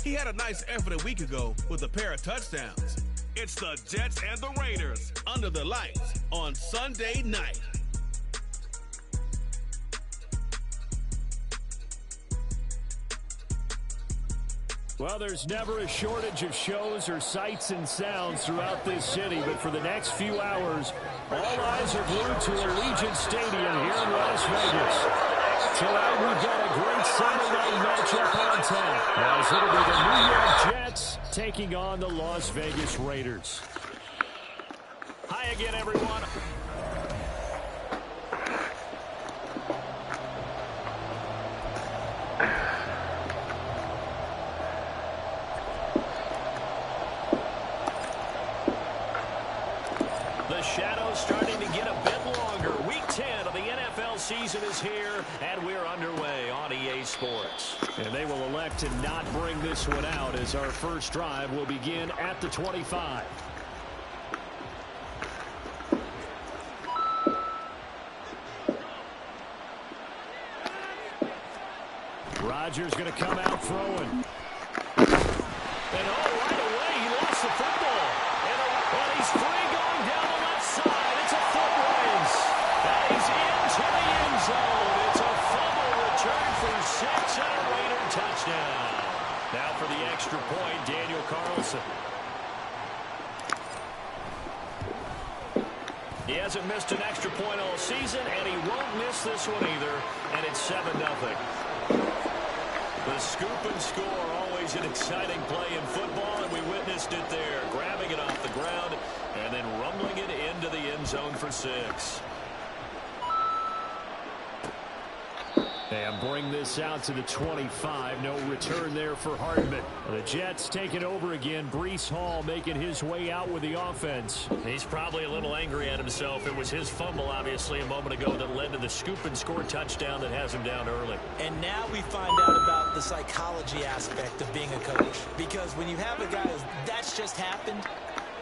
He had a nice effort a week ago with a pair of touchdowns. It's the Jets and the Raiders under the lights on Sunday night. Well, there's never a shortage of shows or sights and sounds throughout this city, but for the next few hours, all eyes are glued to Allegiant Stadium here in Las Vegas. Tonight, we've got a great Sunday night matchup on tap, as it'll be the New York Jets taking on the Las Vegas Raiders. Hi again, everyone. The shadow's starting to get a bit longer. Week 10 of the NFL season is here, and we're underway on EA Sports. And they will elect to not bring this one out, as our first drive will begin at the 25. Rodgers going to come out throwing. And right away, he lost the football. And he's free going down the left side. It's a foot race. And he's into the end zone. It's a fumble return for 6 and a Raider touchdown. Now for the extra point, Daniel Carlson. He hasn't missed an extra point all season, and he won't miss this one either. And it's 7-0. The scoop and score, always an exciting play in football, and we witnessed it there. Grabbing it off the ground and then rumbling it into the end zone for 6. And bring this out to the 25. No return there for Hardman. The Jets take it over again. Breece Hall making his way out with the offense. He's probably a little angry at himself. It was his fumble, obviously, a moment ago that led to the scoop and score touchdown that has him down early. And now we find out about the psychology aspect of being a coach. Because when you have a guy that's just happened,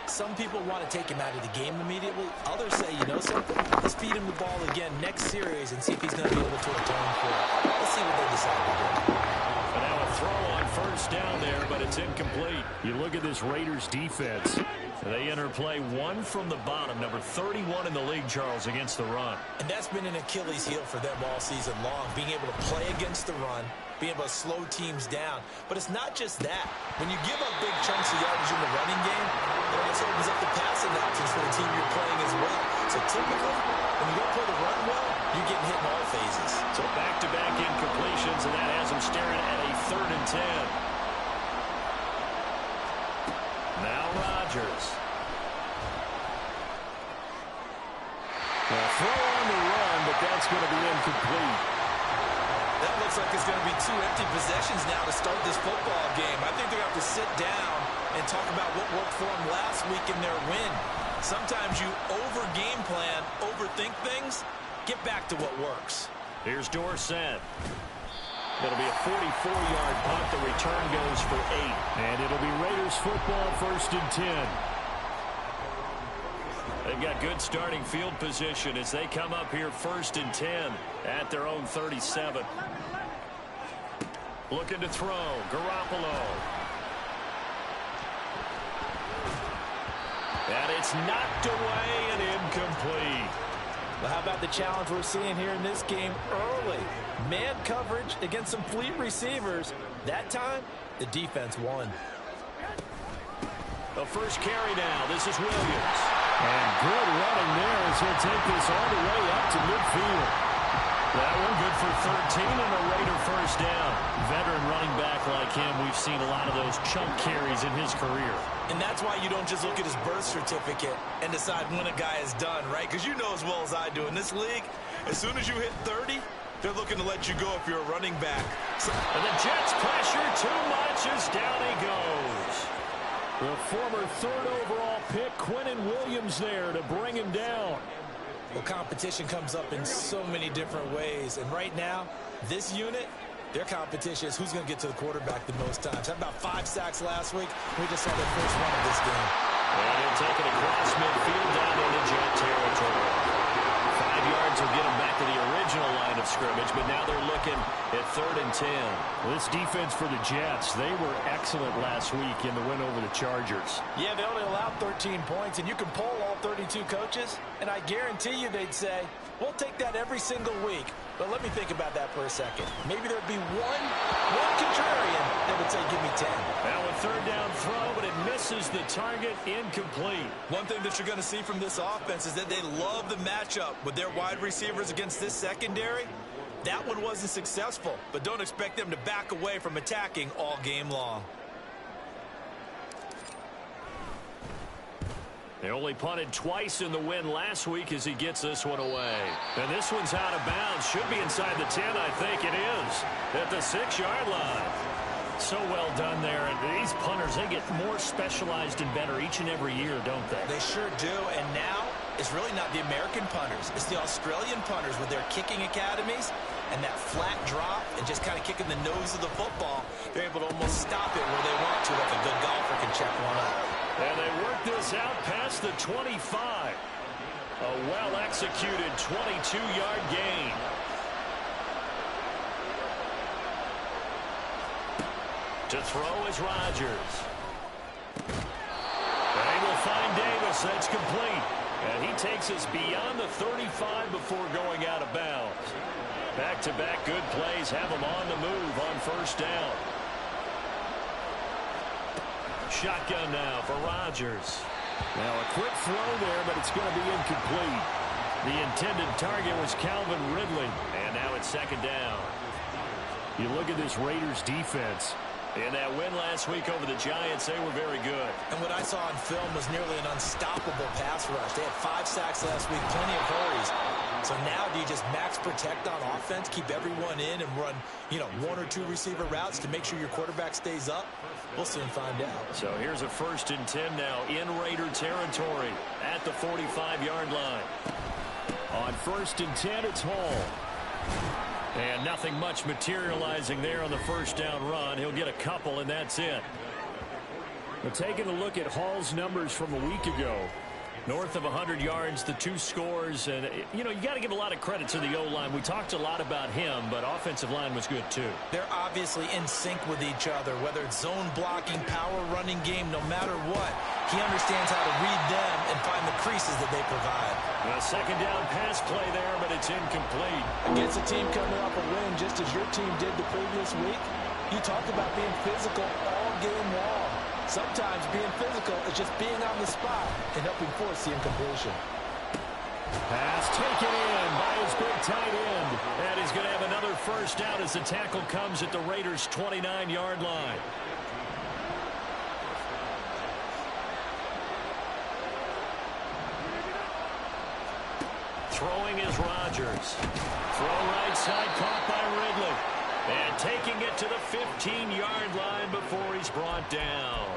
some people want to take him out of the game immediately. Others say, you know something? Let's feed him the ball again next series and see if he's going to be able to atone for it. Let's see what they decide to do. And now a throw on first down there, but it's incomplete. You look at this Raiders defense. They enter play 1 from the bottom, number 31 in the league, Charles, against the run. And that's been an Achilles heel for them all season long, being able to play against the run, being able to slow teams down. But it's not just that. When you give up big chunks of yardage in the running game, it also opens up the passing options for the team you're playing as well. So typically, when you don't play the run well, you're getting hit in all phases. So back-to-back incompletions, and that has them staring at a 3rd and 10. Now Rodgers. Throw on the run, but that's going to be incomplete. That looks like it's going to be 2 empty possessions now to start this football game. I think they're going to have to sit down and talk about what worked for them last week in their win. Sometimes you over-game plan, overthink things. Get back to what works. Here's Dorsett. It'll be a 44-yard punt. The return goes for 8. And it'll be Raiders football, 1st and 10. They've got good starting field position as they come up here 1st and 10 at their own 37. Looking to throw. Garoppolo. And it's knocked away and incomplete. Well, how about the challenge we're seeing here in this game early? Man coverage against some fleet receivers. That time, the defense won. The first carry now. This is Williams. And good running there as he'll take this all the way up to midfield. That one good for 13 and a Raider first down. Veteran running back like him, we've seen a lot of those chunk carries in his career. And that's why you don't just look at his birth certificate and decide when a guy is done, right? Because you know as well as I do, in this league, as soon as you hit 30, they're looking to let you go if you're a running back. And the Jets pressure too much as down he goes. The former 3rd overall pick, Quinnen Williams, there to bring him down. Well, competition comes up in so many different ways. And right now, this unit, their competition is who's going to get to the quarterback the most times. Had about 5 sacks last week. We just saw their first run of this game. And they'll take it across midfield down into Jet territory. 5 yards yards will get them back to the original line of scrimmage, but now they're looking at 3rd and 10. Well, this defense for the Jets, they were excellent last week in the win over the Chargers. Yeah, they only allowed 13 points, and you can poll all 32 coaches, and I guarantee you they'd say, we'll take that every single week. But let me think about that for a second. Maybe there'd be one contrarian that would say, give me 10. Now a 3rd down throw, but it misses the target, incomplete. One thing that you're going to see from this offense is that they love the matchup with their wide receivers against this secondary. That one wasn't successful, but don't expect them to back away from attacking all game long. They only punted twice in the win last week as he gets this one away. And this one's out of bounds. Should be inside the 10, I think it is. At the 6-yard line. So well done there. And these punters, they get more specialized and better each and every year, don't they? They sure do. And now it's really not the American punters. It's the Australian punters with their kicking academies and that flat drop and just kind of kicking the nose of the football. They're able to almost stop it where they want to, like a good golfer can check one up. And they work this out past the 25. A well-executed 22-yard gain. To throw is Rodgers. They will find Davis. That's complete. And he takes us beyond the 35 before going out of bounds. Back-to-back good plays have him on the move on 1st down. Shotgun now for Rodgers. Now a quick throw there, but it's going to be incomplete. The intended target was Calvin Ridley. And now it's 2nd down. You look at this Raiders defense. In that win last week over the Giants, they were very good. And what I saw on film was nearly an unstoppable pass rush. They had 5 sacks last week, plenty of hurries. So now do you just max protect on offense, keep everyone in, and run, 1 or 2 receiver routes to make sure your quarterback stays up? We'll soon find out. So here's a 1st and 10 now in Raider territory at the 45-yard line. On 1st and 10, it's Hall. And nothing much materializing there on the 1st down run. He'll get a couple, and that's it. But taking a look at Hall's numbers from a week ago, north of 100 yards, the 2 scores. And, you got to give a lot of credit to the O-line. We talked a lot about him, but offensive line was good, too. They're obviously in sync with each other, whether it's zone blocking, power running game, no matter what. He understands how to read them and find the creases that they provide. A 2nd down pass play there, but it's incomplete. Against a team coming off a win, just as your team did the previous week, you talked about being physical all game long. Sometimes being physical is just being on the spot and helping force the incompletion. Pass taken in by his big tight end. And he's going to have another 1st down as the tackle comes at the Raiders' 29-yard line. Throwing is Rodgers. Throw right side, caught by Ridley. And taking it to the 15-yard line before he's brought down.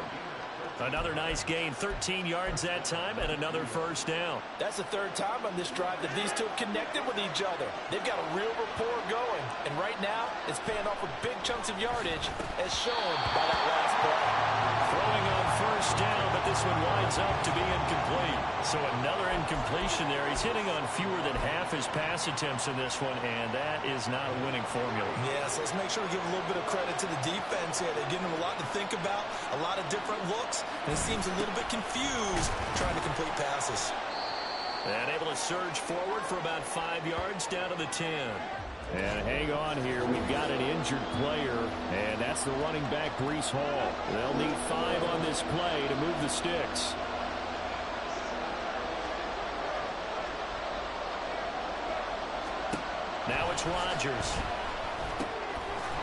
Another nice gain, 13 yards that time, and another 1st down. That's the 3rd time on this drive that these two have connected with each other. They've got a real rapport going, and right now it's paying off with big chunks of yardage, as shown by that last play. Throwing on 1st down, but this one winds up to be incomplete. So another incompletion there. He's hitting on fewer than half his pass attempts in this one, and that is not a winning formula. Yeah, so let's make sure to give a little bit of credit to the defense here. They're giving him a lot to think about, a lot of different looks, and he seems a little bit confused trying to complete passes. And able to surge forward for about 5 yards down to the 10. And hang on here. We've got an injured player, and that's the running back, Breece Hall. They'll need 5 on this play to move the sticks. Now it's Rodgers.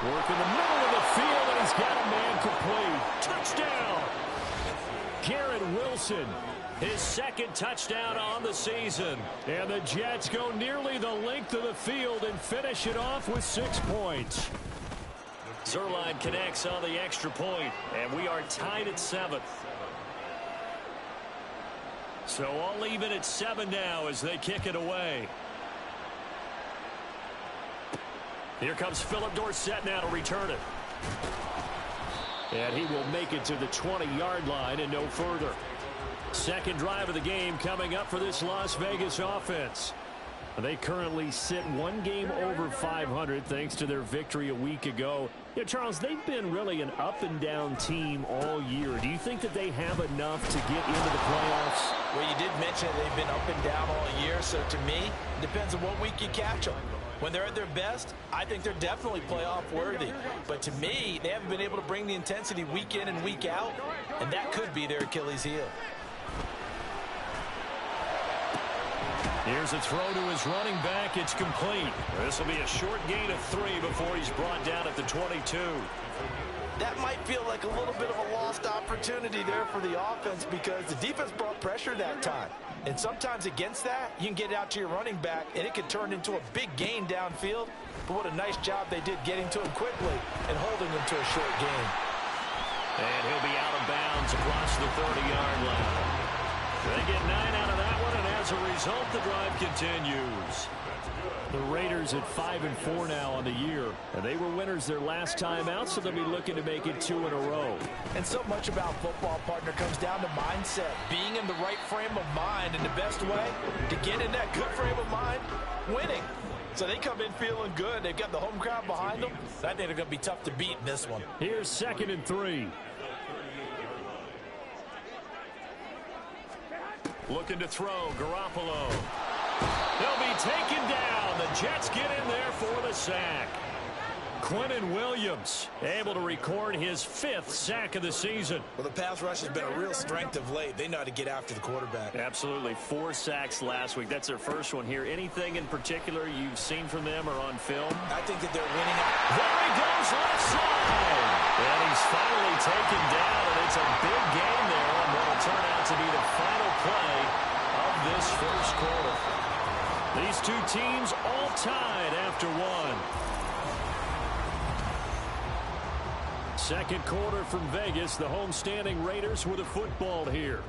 Work in the middle of the field, and he's got a man complete. Touchdown! Garrett Wilson, his 2nd touchdown on the season. And the Jets go nearly the length of the field and finish it off with 6 points. Zerline connects on the extra point, and we are tied at 7. So all even at 7 now as they kick it away. Here comes Philip Dorsett now to return it. And he will make it to the 20-yard line and no further. 2nd drive of the game coming up for this Las Vegas offense. They currently sit one game over 500 thanks to their victory a week ago. Yeah, Charles, they've been really an up-and-down team all year. Do you think that they have enough to get into the playoffs? Well, you did mention they've been up and down all year, so to me, it depends on what week you catch them. When they're at their best, I think they're definitely playoff worthy. But to me, they haven't been able to bring the intensity week in and week out, and that could be their Achilles heel. Here's a throw to his running back. It's complete. This will be a short gain of 3 before he's brought down at the 22. That might feel like a little bit of a lost opportunity there for the offense because the defense brought pressure that time. And sometimes against that, you can get it out to your running back, and it could turn into a big gain downfield. But what a nice job they did getting to him quickly and holding him to a short gain. And he'll be out of bounds across the 30-yard line. They get 9 out of that one, and as a result, the drive continues. The Raiders at 5-4 now on the year, and they were winners their last time out, so they'll be looking to make it 2 in a row. And so much about football, partner, comes down to mindset, being in the right frame of mind, and the best way to get in that good frame of mind, winning. So they come in feeling good. They've got the home crowd behind them. I think they're going to be tough to beat in this one. Here's 2nd and 3. Looking to throw, Garoppolo. They'll be taken down. The Jets get in there for the sack. Quinnen Williams able to record his 5th sack of the season. Well, the pass rush has been a real strength of late. They know how to get after the quarterback. Absolutely. 4 sacks last week. That's their first one here. Anything in particular you've seen from them or on film? I think that they're winning. There he goes, left side. And he's finally taken down, and it's a big game there on what will turn out to be the final play of this first quarter. These two teams all tied after one. Second quarter from Vegas. The homestanding Raiders with a football here.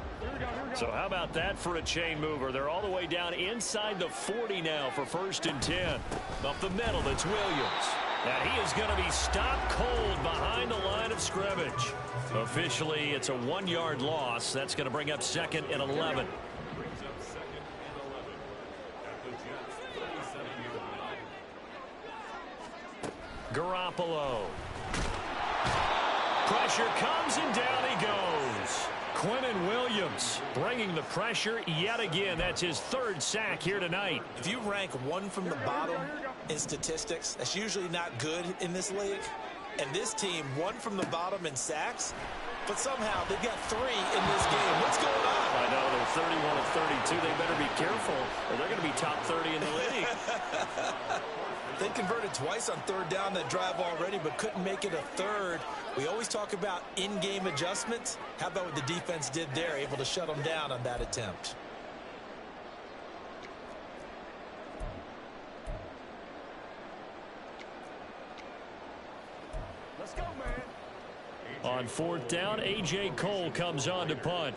So how about that for a chain mover? They're all the way down inside the 40 now for 1st and 10. Up the middle, it's Williams. Now he is going to be stopped cold behind the line of scrimmage. Officially, it's a 1-yard loss. That's going to bring up 2nd and 11. Garoppolo. Pressure comes and down he goes. Quinnen Williams bringing the pressure yet again. That's his 3rd sack here tonight. If you rank 1 from the bottom in statistics, that's usually not good in this league. And this team, 1 from the bottom in sacks, but somehow they've got 3 in this game. What's going on? I know, they're 31 of 32. They better be careful, or they're going to be top 30 in the league. They converted twice on 3rd down that drive already, but couldn't make it a 3rd. We always talk about in-game adjustments. How about what the defense did there, able to shut them down on that attempt? Let's go, man. On 4th down, A.J. Cole comes on to punt.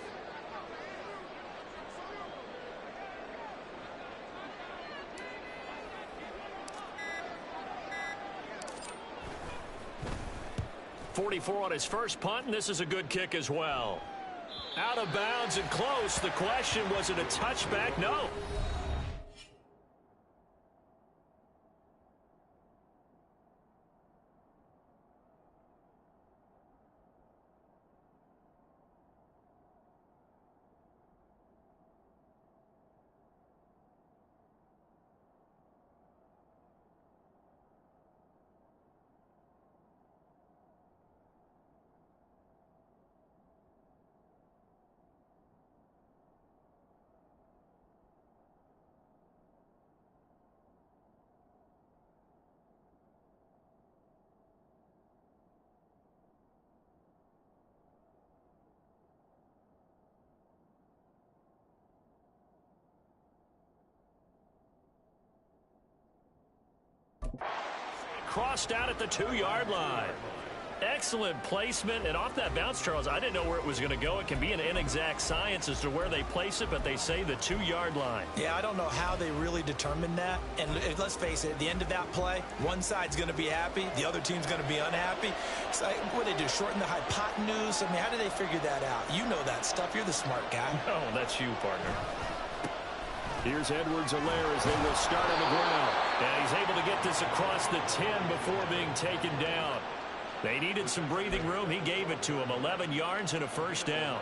.44 on his first punt, and this is a good kick as well. Out of bounds and close. The question, was it a touchback? No. Crossed out at the 2-yard line. Excellent placement, and off that bounce, Charles, I didn't know where it was going to go. It can be an inexact science as to where they place it, but they say the 2-yard line. Yeah, I don't know how they really determined that. And let's face it, at the end of that play, one side's going to be happy, the other team's going to be unhappy. So what do they do, shorten the hypotenuse? I mean, how do they figure that out? You know that stuff. You're the smart guy. No, that's you, partner. Here's Edwards-Helaire as they will start on the ground. And he's able to get this across the 10 before being taken down. They needed some breathing room. He gave it to him. 11 yards and a first down.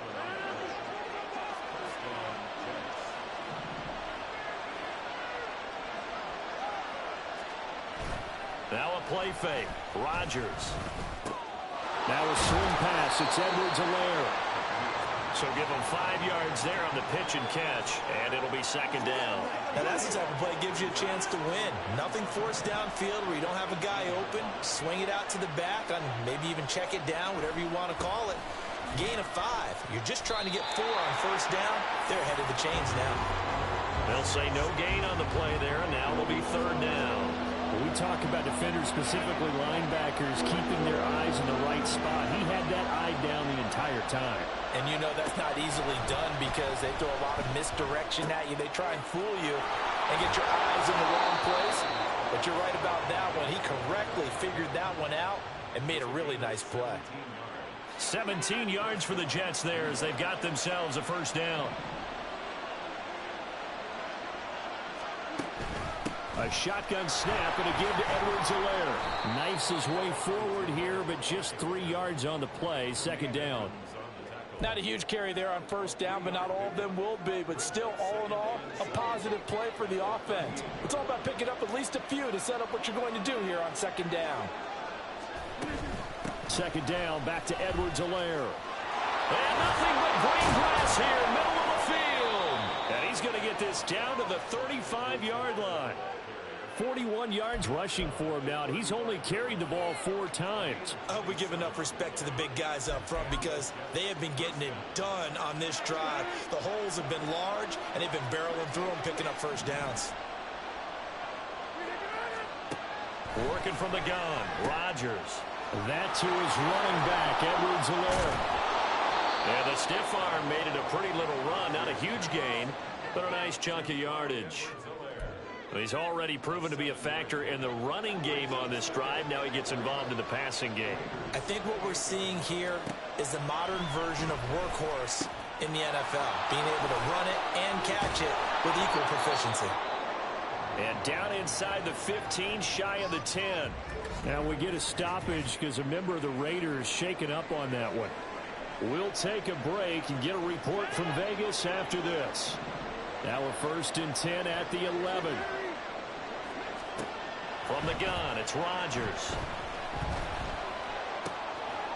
Now a play fake. Rodgers. Now a swing pass. It's Edwards-Helaire. So give him 5 yards there on the pitch and catch, and it'll be second down. Now that's the type of play that gives you a chance to win. Nothing forced downfield where you don't have a guy open. Swing it out to the back, and maybe even check it down, whatever you want to call it. Gain of 5. You're just trying to get 4 on first down. They're ahead of the chains now. They'll say no gain on the play there, and now it'll be third down. When we talk about defenders, specifically linebackers, keeping their eyes in the right spot, he had that eye down the entire time. And you know that's not easily done because they throw a lot of misdirection at you. They try and fool you and get your eyes in the wrong place. But you're right about that one. He correctly figured that one out and made a really nice play. 17 yards for the Jets there as they've got themselves a first down. A shotgun snap and a give to Edwards-Helaire. Knifes his way forward here, but just 3 yards on the play. Second down. Not a huge carry there on first down, but not all of them will be. But still, all in all, a positive play for the offense. It's all about picking up at least a few to set up what you're going to do here on second down. Second down, back to Edwards-Helaire. And nothing but green grass here, middle of the field. And he's going to get this down to the 35-yard line. 41 yards rushing for him now. He's only carried the ball 4 times. I hope we give enough respect to the big guys up front because they have been getting it done on this drive. The holes have been large, and they've been barreling through them, picking up first downs. Working from the gun, Rodgers. That to his running back, Edwards-Helaire. And the stiff arm made it a pretty little run. Not a huge gain, but a nice chunk of yardage. He's already proven to be a factor in the running game on this drive. Now he gets involved in the passing game. I think what we're seeing here is the modern version of workhorse in the NFL, being able to run it and catch it with equal proficiency. And down inside the 15, shy of the 10. Now we get a stoppage because a member of the Raiders shaken up on that one. We'll take a break and get a report from Vegas after this. Now a 1st and 10 at the 11. From the gun, it's Rodgers.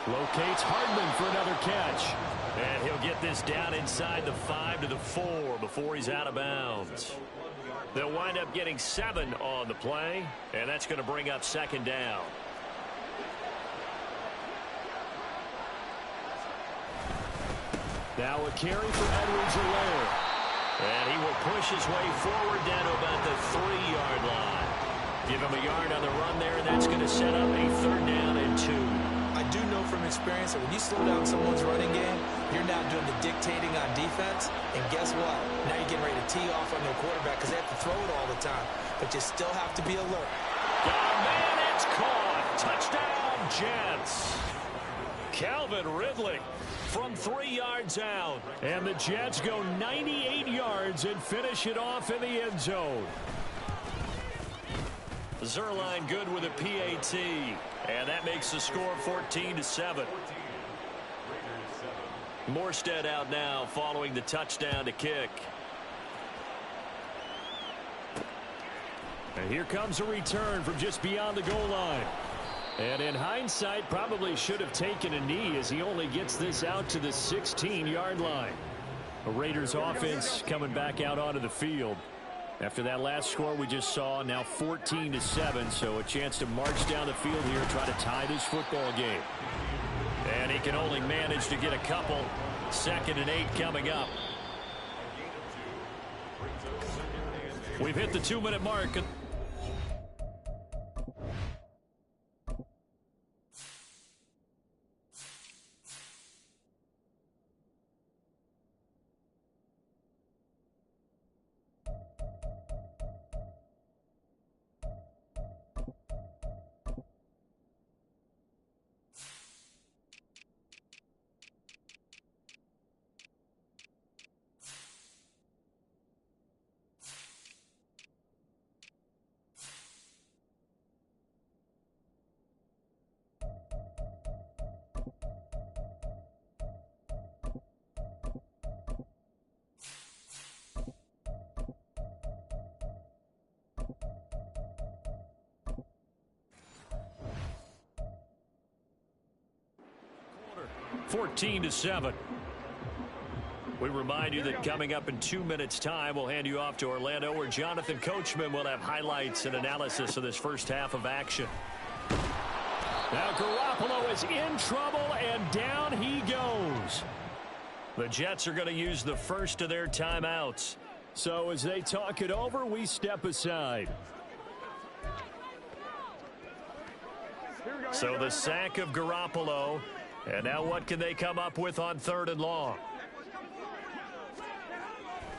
Locates Hardman for another catch. And he'll get this down inside the 5 to the 4 before he's out of bounds. They'll wind up getting 7 on the play, and that's going to bring up second down. Now a carry for Edwards-Helaire. And he will push his way forward down to about the 3-yard line. Give him a yard on the run there, and that's going to set up a third down and 2. I do know from experience that when you slow down someone's running game, you're now doing the dictating on defense. And guess what? Now you're getting ready to tee off on their quarterback because they have to throw it all the time. But you still have to be alert. Oh, man, it's caught. Touchdown, Jets. Calvin Ridley from 3 yards out. And the Jets go 98 yards and finish it off in the end zone. Zerline good with a PAT. And that makes the score 14-7. Morstead out now following the touchdown to kick. And here comes a return from just beyond the goal line. And in hindsight, probably should have taken a knee as he only gets this out to the 16-yard line. The Raiders offense coming back out onto the field. After that last score we just saw, now 14-7, so a chance to march down the field here and try to tie this football game. And he can only manage to get a couple. 2nd and 8 coming up. We've hit the 2-minute mark. 14-7. We remind you that coming up in 2 minutes' time, we'll hand you off to Orlando, where Jonathan Coachman will have highlights and analysis of this first half of action. Now Garoppolo is in trouble, and down he goes. The Jets are going to use the first of their timeouts. So as they talk it over, we step aside. So the sack of Garoppolo. And now what can they come up with on 3rd and long?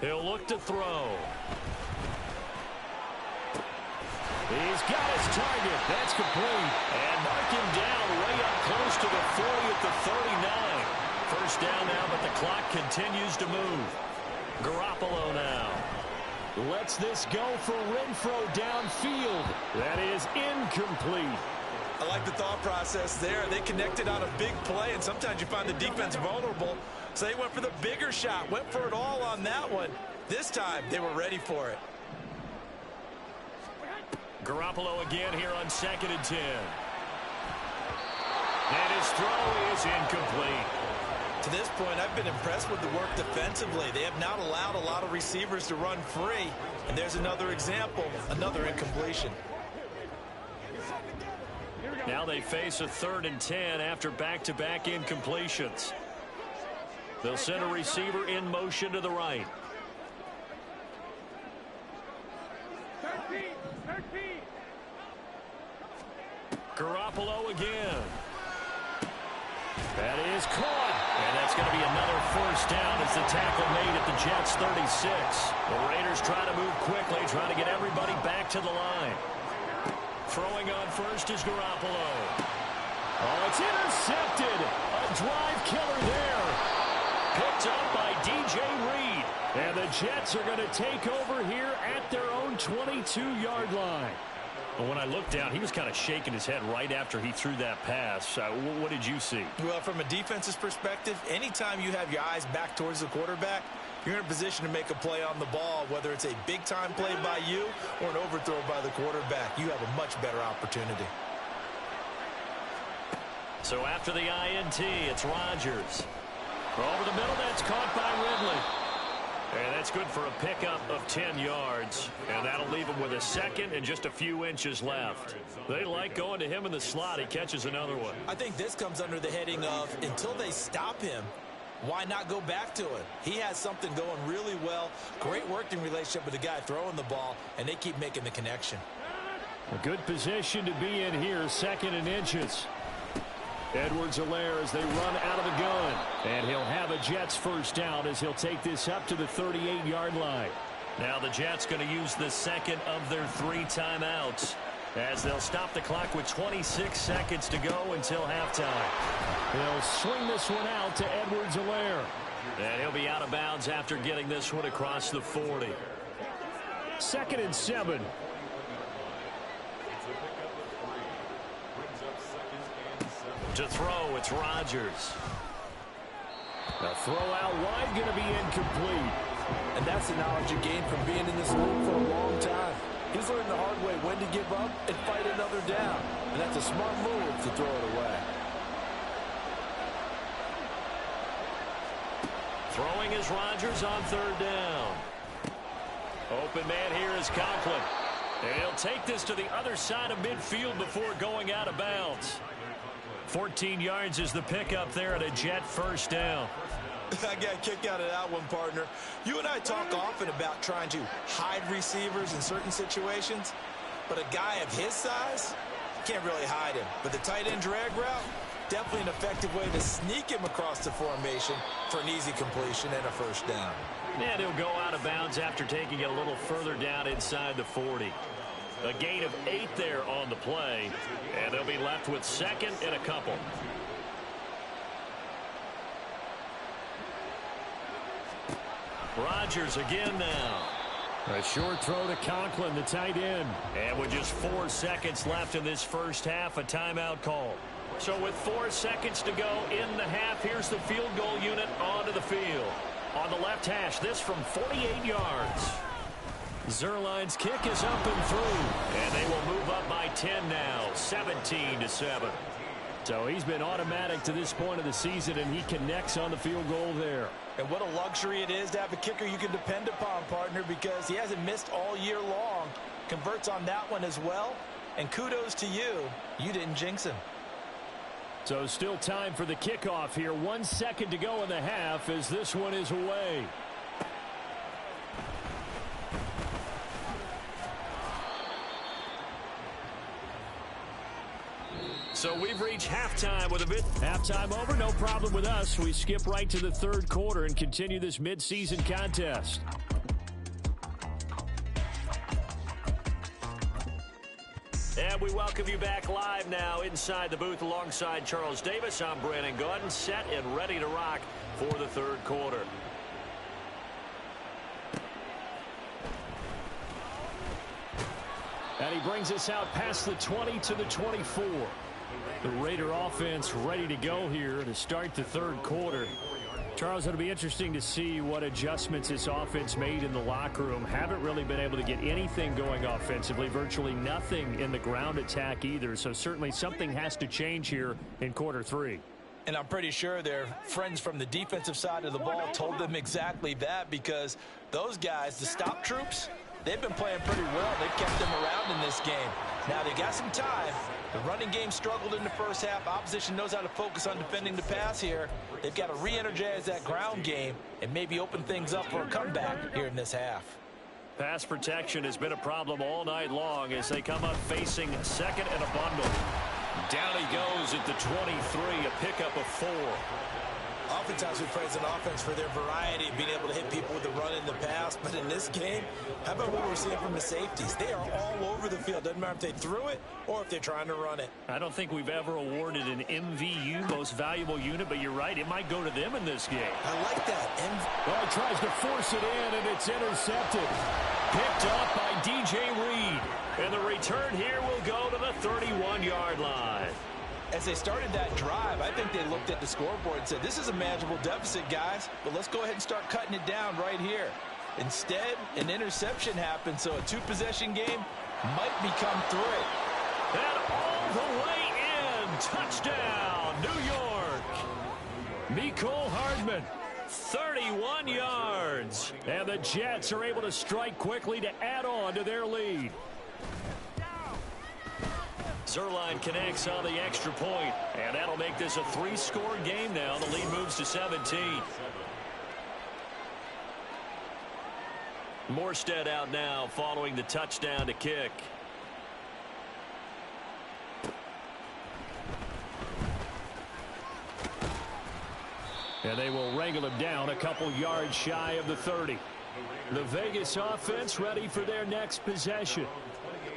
He'll look to throw. He's got his target. That's complete. And mark him down way up close to the 40 at the 39. First down now, but the clock continues to move. Garoppolo now. Lets this go for Renfro downfield. That is incomplete. I like the thought process there. They connected on a big play, and sometimes you find the defense vulnerable. So they went for the bigger shot, went for it all on that one. This time, they were ready for it. Garoppolo again here on 2nd and 10. And his throw is incomplete. To this point, I've been impressed with the work defensively. They have not allowed a lot of receivers to run free. And there's another example, another incompletion. Now they face a 3rd and 10 after back-to-back incompletions. They'll send a receiver in motion to the right. Garoppolo again. That is caught. And that's going to be another first down as the tackle made at the Jets' 36. The Raiders try to move quickly, trying to get everybody back to the line. Throwing on first is Garoppolo. Oh, it's intercepted. A drive killer there. Picked up by DJ Reed. And the Jets are going to take over here at their own 22-yard line. Well, when I looked down, he was kind of shaking his head right after he threw that pass. What did you see? Well, from a defense's perspective, anytime you have your eyes back towards the quarterback, you're in a position to make a play on the ball, whether it's a big-time play by you or an overthrow by the quarterback. You have a much better opportunity. So after the INT, it's Rodgers. Over the middle, that's caught by Ridley. And that's good for a pickup of 10 yards. And that'll leave him with a second and just a few inches left. They like going to him in the slot. He catches another one. I think this comes under the heading of, until they stop him, why not go back to it? He has something going really well. Great working relationship with the guy throwing the ball, and they keep making the connection. A good position to be in here, 2nd and inches. Edwards-Helaire as they run out of the gun. And he'll have a Jets first down as he'll take this up to the 38-yard line. Now the Jets going to use the second of their 3 timeouts as they'll stop the clock with 26 seconds to go until halftime. They'll swing this one out to Edwards-Helaire. And he'll be out of bounds after getting this one across the 40. 2nd and 7. To throw, it's Rodgers. The throw out wide going to be incomplete. And that's the knowledge you gain from being in this league for a long time. He's learned the hard way when to give up and fight another down. And that's a smart move to throw it away. Throwing is Rodgers on 3rd down. Open man here is Conklin. And he'll take this to the other side of midfield before going out of bounds. 14 yards is the pickup there at a Jet first down. I got a kick out of that one, partner. You and I talk often about trying to hide receivers in certain situations, but a guy of his size, can't really hide him. But the tight end drag route, definitely an effective way to sneak him across the formation for an easy completion and a first down. And he'll go out of bounds after taking it a little further down inside the 40. A gain of 8 there on the play, and they'll be left with 2nd and a couple. Rodgers again now. A short throw to Conklin, the tight end. And with just 4 seconds left in this first half, a timeout call. So with 4 seconds to go in the half, here's the field goal unit onto the field. On the left hash, this from 48 yards. Zerline's kick is up and through, and they will move up by 10 now, 17-7. So he's been automatic to this point of the season, and he connects on the field goal there. And what a luxury it is to have a kicker you can depend upon, partner, because he hasn't missed all year long. Converts on that one as well. And kudos to you. You didn't jinx him. So still time for the kickoff here. 1 second to go in the half as this one is away. So we've reached halftime with a bit. Halftime over, no problem with us. We skip right to the third quarter and continue this midseason contest. And we welcome you back live now inside the booth alongside Charles Davis. I'm Brandon Gaudin, set and ready to rock for the third quarter. And he brings us out past the 20 to the 24. The Raider offense ready to go here to start the third quarter. Charles, it'll be interesting to see what adjustments this offense made in the locker room. Haven't really been able to get anything going offensively, virtually nothing in the ground attack either. So certainly something has to change here in quarter three. And I'm pretty sure their friends from the defensive side of the ball told them exactly that, because those guys, the stop troops, they've been playing pretty well. They've kept them around in this game. Now they got some time. The running game struggled in the first half. Opposition knows how to focus on defending the pass here. They've got to re-energize that ground game and maybe open things up for a comeback here in this half. Pass protection has been a problem all night long as they come up facing second and a bundle. Down he goes at the 23, a pickup of 4. Oftentimes we praise an offense for their variety, being able to hit people with the run in the pass. But in this game, how about what we're seeing from the safeties? They are all over the field. Doesn't matter if they threw it or if they're trying to run it. I don't think we've ever awarded an MVU, most valuable unit, but you're right. It might go to them in this game. I like that. Well, he tries to force it in, and it's intercepted. Picked up by DJ Reed. And the return here will go to the 31-yard line. As they started that drive, I think they looked at the scoreboard and said, this is a manageable deficit, guys, but let's go ahead and start cutting it down right here. Instead, an interception happened, so a two-possession game might become 3. And all the way in. Touchdown, New York. Mecole Hardman, 31 yards. And the Jets are able to strike quickly to add on to their lead. Zerline connects on the extra point, and that'll make this a 3-score game now. The lead moves to 17. Morstead out now following the touchdown to kick. And they will wrangle him down a couple yards shy of the 30. The Vegas offense ready for their next possession.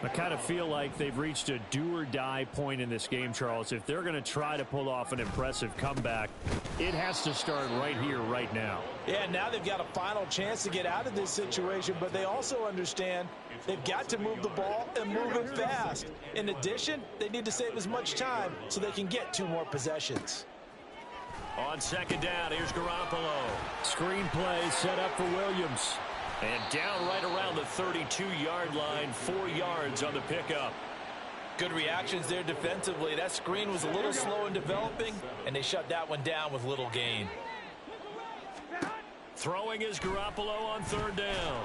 I kind of feel like they've reached a do-or-die point in this game, Charles. If they're going to try to pull off an impressive comeback, it has to start right here, right now. Yeah, now they've got a final chance to get out of this situation, but they also understand they've got to move the ball and move it fast. In addition, they need to save as much time so they can get 2 more possessions. On second down, here's Garoppolo. Screen play set up for Williams. And down right around the 32-yard line, 4 yards on the pickup. Good reactions there defensively. That screen was a little slow in developing, and they shut that one down with little gain. Throwing is Garoppolo on third down.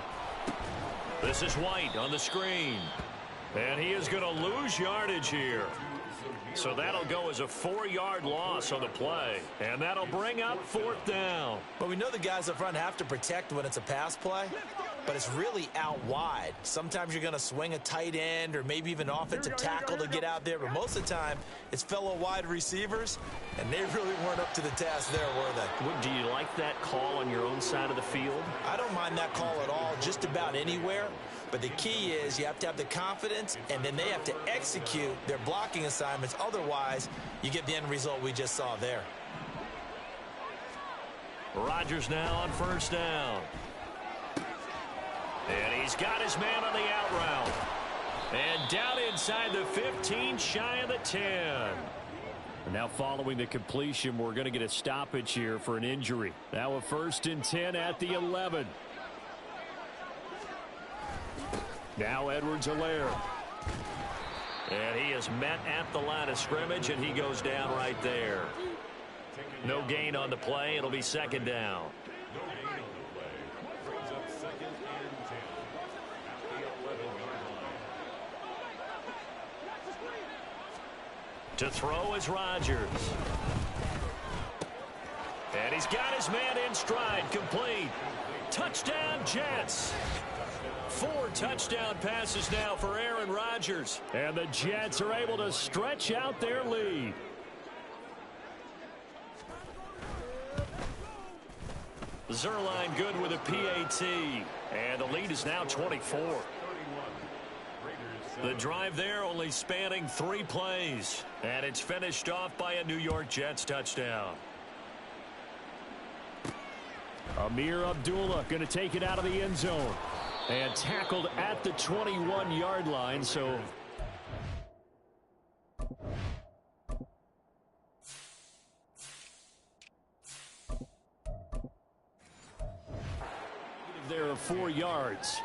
This is White on the screen. And he is going to lose yardage here. So that'll go as a 4-yard loss on the play. And that'll bring up 4th down. But we know the guys up front have to protect when it's a pass play, but it's really out wide. Sometimes you're going to swing a tight end or maybe even offensive tackle to get out there, but most of the time it's fellow wide receivers, and they really weren't up to the task there, were they? Do you like that call on your own side of the field? I don't mind that call at all, just about anywhere. But the key is you have to have the confidence, and then they have to execute their blocking assignments. Otherwise, you get the end result we just saw there. Rodgers now on first down. And he's got his man on the out route. And down inside the 15, shy of the 10. And now following the completion, we're going to get a stoppage here for an injury. Now a 1st and 10 at the 11. Now Edwards-Helaire. And he is met at the line of scrimmage, and he goes down right there. No gain on the play. It'll be second down. To throw is Rodgers. And he's got his man in stride, complete. Touchdown, Jets. 4 touchdown passes now for Aaron Rodgers. And the Jets are able to stretch out their lead. Zerline good with a PAT. And the lead is now 24. The drive there only spanning 3 plays. And it's finished off by a New York Jets touchdown. Amir Abdullah going to take it out of the end zone. And tackled at the 21-yard line, so... There are 4 yards.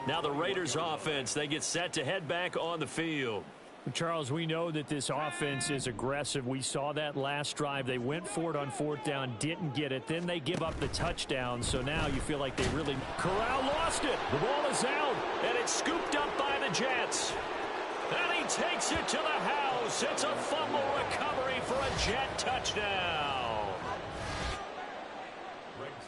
Now the Raiders offense, they get set to head back on the field. Charles, we know that this offense is aggressive. We saw that last drive. They went for it on 4th down, didn't get it. Then they give up the touchdown. So now you feel like they really... Corral lost it. The ball is out, and it's scooped up by the Jets. And he takes it to the house. It's a fumble recovery for a Jet touchdown.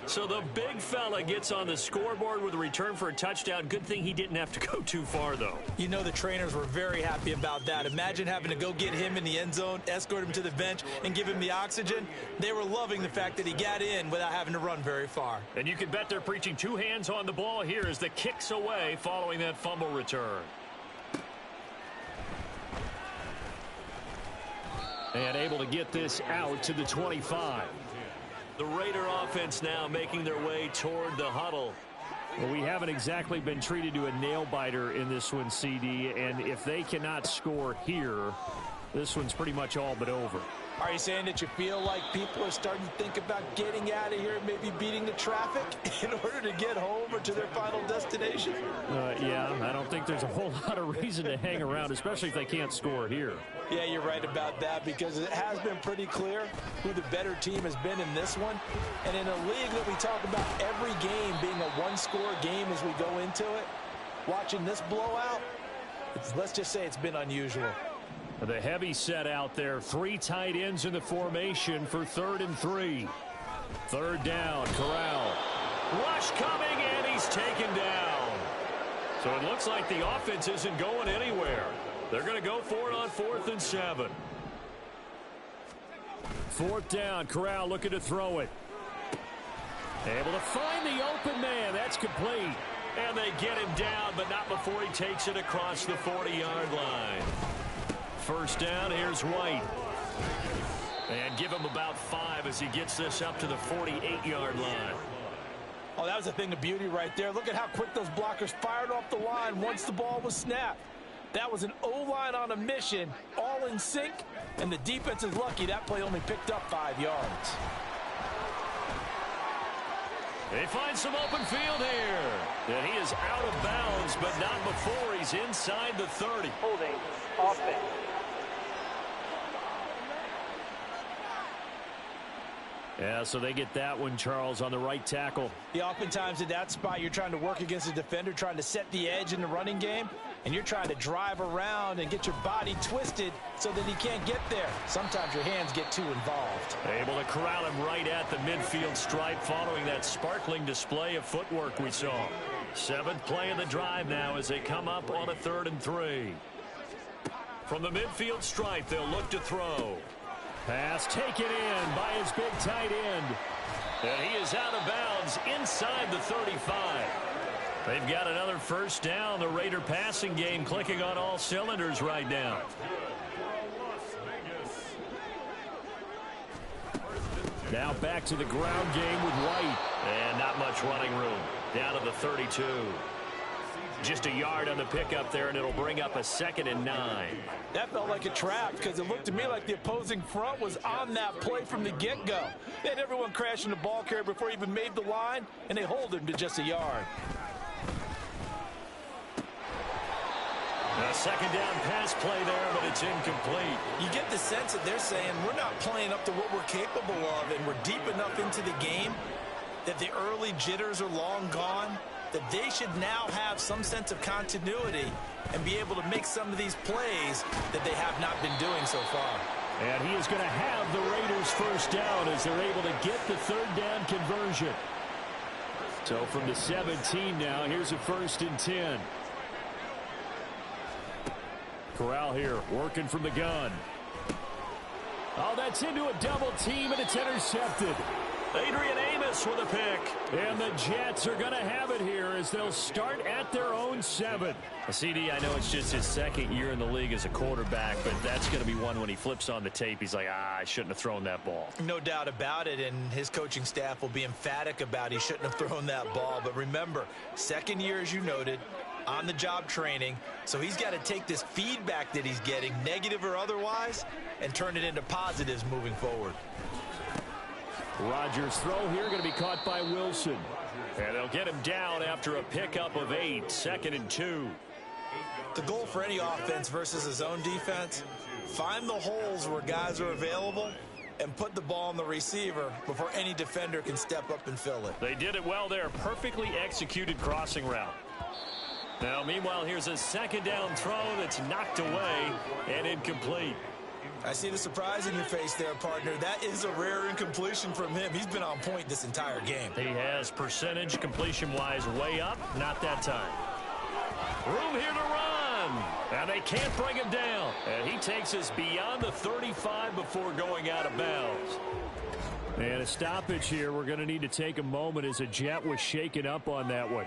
So the big fella gets on the scoreboard with a return for a touchdown. Good thing he didn't have to go too far, though. You know the trainers were very happy about that. Imagine having to go get him in the end zone, escort him to the bench, and give him the oxygen. They were loving the fact that he got in without having to run very far. And you can bet they're preaching 2 hands on the ball here as the kick's away following that fumble return. And able to get this out to the 25. The Raider offense now making their way toward the huddle. Well, we haven't exactly been treated to a nail-biter in this one, CD, and if they cannot score here, this one's pretty much all but over. Are you saying that you feel like people are starting to think about getting out of here, maybe beating the traffic in order to get home or to their final destination? Yeah, I don't think there's a whole lot of reason to hang around, especially if they can't score here. Yeah, you're right about that because it has been pretty clear who the better team has been in this one. And in a league that we talk about every game being a one-score game as we go into it, watching this blowout, let's just say it's been unusual. The heavy set out there. 3 tight ends in the formation for 3rd and 3. 3rd down, Corral. Rush coming, and he's taken down. So it looks like the offense isn't going anywhere. They're going to go for it on 4th and 7. 4th down, Corral looking to throw it. Able to find the open man. That's complete. And they get him down, but not before he takes it across the 40-yard line. 1st down, here's White. And give him about 5 as he gets this up to the 48-yard line. Oh, that was a thing of beauty right there. Look at how quick those blockers fired off the line once the ball was snapped. That was an O-line on a mission, all in sync, and the defense is lucky that play only picked up 5 yards. They find some open field here. And he is out of bounds, but not before he's inside the 30. Holding offense. Yeah, so they get that one, Charles, on the right tackle. Yeah, oftentimes in that spot, you're trying to work against a defender, trying to set the edge in the running game, and you're trying to drive around and get your body twisted so that he can't get there. Sometimes your hands get too involved. Able to corral him right at the midfield stripe following that sparkling display of footwork we saw. 7th play of the drive now as they come up on a 3rd and 3. From the midfield stripe, they'll look to throw. Pass taken in by his big tight end. And he is out of bounds inside the 35. They've got another 1st down. The Raider passing game clicking on all cylinders right now. Now back to the ground game with White. And not much running room. Down to the 32. Just a yard on the pickup there, and it'll bring up a 2nd and 9. That felt like a trap because it looked to me like the opposing front was on that play from the get-go. They had everyone crashing the ball carrier before he even made the line, and they hold him to just a yard. A second down pass play there, but it's incomplete. You get the sense that they're saying we're not playing up to what we're capable of, and we're deep enough into the game that the early jitters are long gone, that they should now have some sense of continuity and be able to make some of these plays that they have not been doing so far. And he is going to have the Raiders first down as they're able to get the third down conversion. So from the 17 now, here's a 1st and 10. Corral here, working from the gun. Oh, that's into a double team, and it's intercepted. Adrian Amos with a pick. And the Jets are going to have it here as they'll start at their own 7. CD, I know it's just his second year in the league as a quarterback, but that's going to be one when he flips on the tape. He's like, I shouldn't have thrown that ball. No doubt about it, and his coaching staff will be emphatic about he shouldn't have thrown that ball. But remember, second year, as you noted, on-the-job training, so he's got to take this feedback that he's getting, negative or otherwise, and turn it into positives moving forward. Rodgers' throw here going to be caught by Wilson. And they'll get him down after a pickup of 8, 2nd and 2. The goal for any offense versus his own defense, find the holes where guys are available and put the ball on the receiver before any defender can step up and fill it. They did it well there. Perfectly executed crossing route. Now, meanwhile, here's a second down throw that's knocked away and incomplete. I see the surprise in your face there, partner. That is a rare incompletion from him. He's been on point this entire game. He has percentage completion-wise way up. Not that time. Room here to run. And they can't bring him down. And he takes us beyond the 35 before going out of bounds. And a stoppage here. We're going to need to take a moment as a Jet was shaken up on that one.